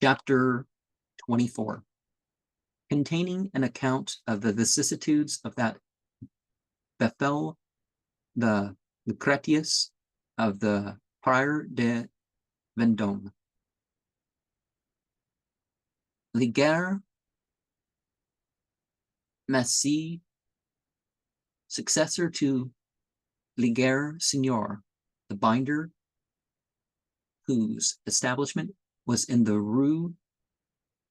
Chapter 24, containing an account of the vicissitudes of that Befel, the Lucretius of the Prior de Vendôme. Liger Massy, successor to Liger Senior, the binder, whose establishment was in the Rue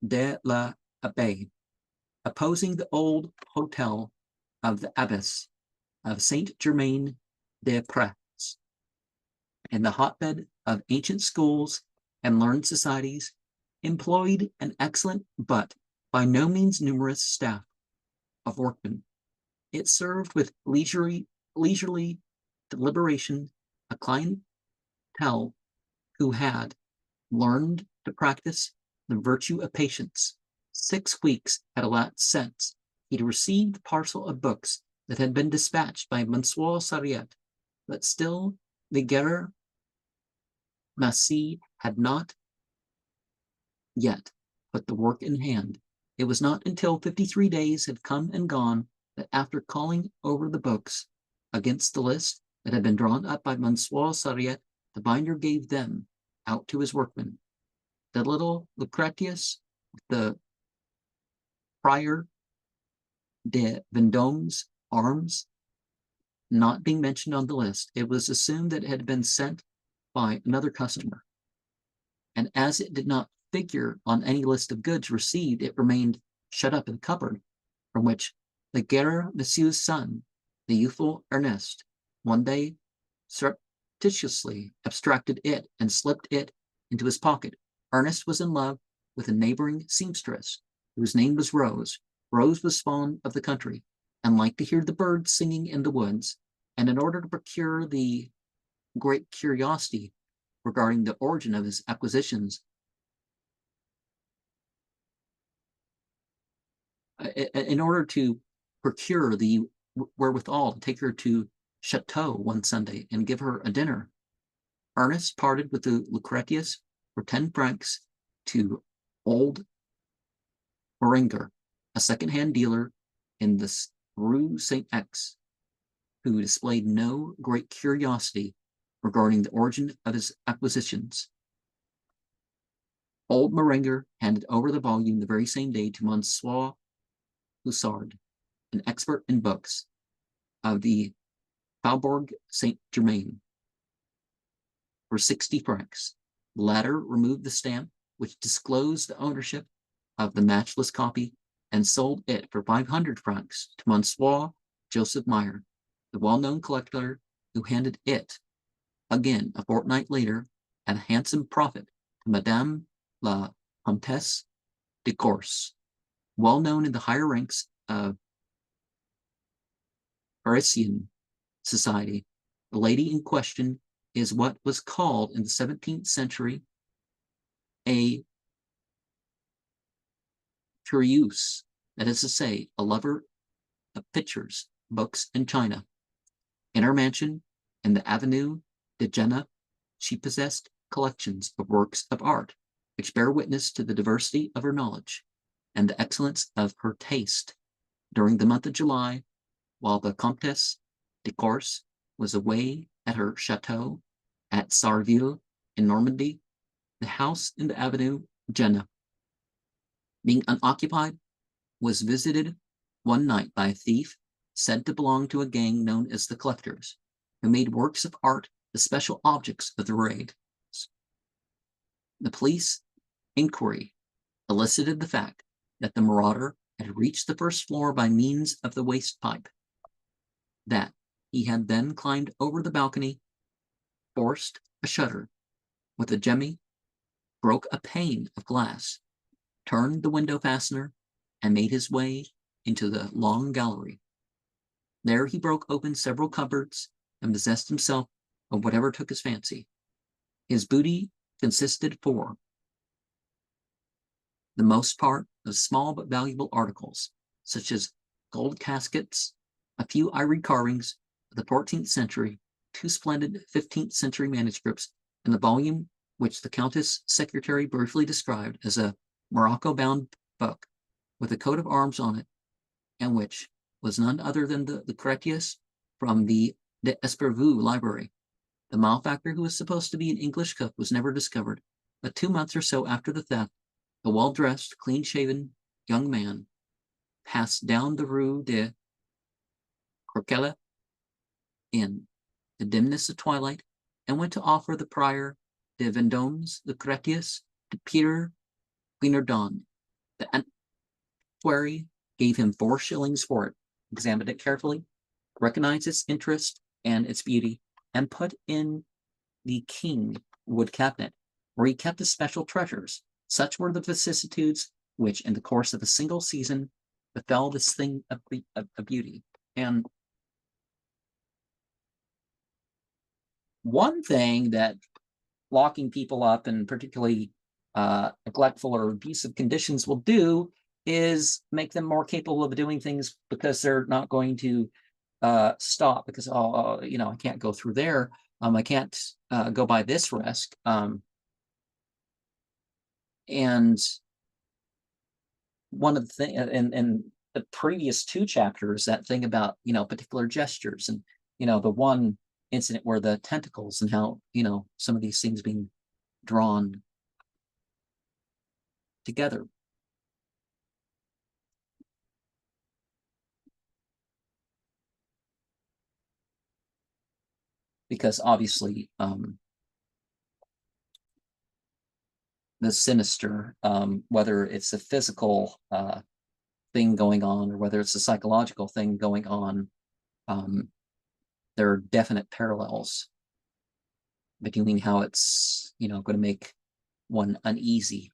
de la Abbaye, opposing the old hotel of the abbess of Saint Germain des Prés, in the hotbed of ancient schools and learned societies, employed an excellent but by no means numerous staff of workmen. It served with leisurely deliberation a clientele who had learned to practice the virtue of patience. 6 weeks had elapsed since he had received the parcel of books that had been dispatched by Monsieur Sariette, but still Liger Massy had not yet put the work in hand. It was not until 53 days had come and gone that, after calling over the books against the list that had been drawn up by Monsieur Sariette, the binder gave them out to his workmen. The little Lucretius, the Prior de Vendôme's arms, not being mentioned on the list, it was assumed that it had been sent by another customer. And as it did not figure on any list of goods received, it remained shut up in the cupboard, from which Liger Monsieur's son, the youthful Ernest, one day surreptitiously abstracted it and slipped it into his pocket. Ernest was in love with a neighboring seamstress, whose name was Rose. Rose was fond of the country, and liked to hear the birds singing in the woods, and in order to procure the great curiosity regarding the origin of his acquisitions, in order to procure the wherewithal to take her to Chateau one Sunday and give her a dinner, Ernest parted with the Lucretius for 10 francs to old Morenger, a second-hand dealer in the Rue Saint-X, who displayed no great curiosity regarding the origin of his acquisitions. Old Morenger handed over the volume the very same day to Monsieur Houssard, an expert in books, of the Faubourg Saint-Germain, for 60 francs. The latter removed the stamp which disclosed the ownership of the matchless copy and sold it for 500 francs to Monsieur Joseph Meyer, the well-known collector, who handed it again a fortnight later at a handsome profit to Madame la Comtesse de Corse, well known in the higher ranks of Parisian society. The lady in question is what was called in the 17th century a curieuse, that is to say, a lover of pictures, books, and china. In her mansion in the Avenue de Jena, she possessed collections of works of art, which bear witness to the diversity of her knowledge and the excellence of her taste. During the month of July, while the Comtesse de Corse was away at her chateau at Sarreville in Normandy, the house in the Avenue Jena, being unoccupied, was visited one night by a thief said to belong to a gang known as the Collectors, who made works of art the special objects of the raid. The police inquiry elicited the fact that the marauder had reached the first floor by means of the waste pipe, that he had then climbed over the balcony, forced a shutter with a jemmy, broke a pane of glass, turned the window fastener, and made his way into the long gallery. There he broke open several cupboards and possessed himself of whatever took his fancy. His booty consisted for the most part of small but valuable articles, such as gold caskets, a few ivory carvings of the 14th century, 2 splendid 15th century manuscripts, and the volume which the Countess Secretary briefly described as a Morocco-bound book with a coat of arms on it, and which was none other than the Lucretius from the d'Espervaux library. The malefactor, who was supposed to be an English cook, was never discovered, but 2 months or so after the theft, a well-dressed, clean-shaven young man passed down the Rue de Croquelle in the dimness of twilight and went to offer the prior de Vendôme's Lucretius to Peter Guinardon. The antiquary gave him 4 shillings for it, examined it carefully, recognized its interest and its beauty, and put in the king wood cabinet, where he kept his special treasures. Such were the vicissitudes which, in the course of a single season, befell this thing of beauty. And one thing that locking people up in particularly neglectful or abusive conditions will do is make them more capable of doing things, because they're not going to stop because, I can't go through there. I can't go by this risk. And one of the things in the previous 2 chapters, that thing about, particular gestures, and, the one incident where the tentacles and how, some of these things being drawn together. Because obviously, the sinister, whether it's a physical thing going on or whether it's a psychological thing going on, there are definite parallels between how it's, going to make one uneasy.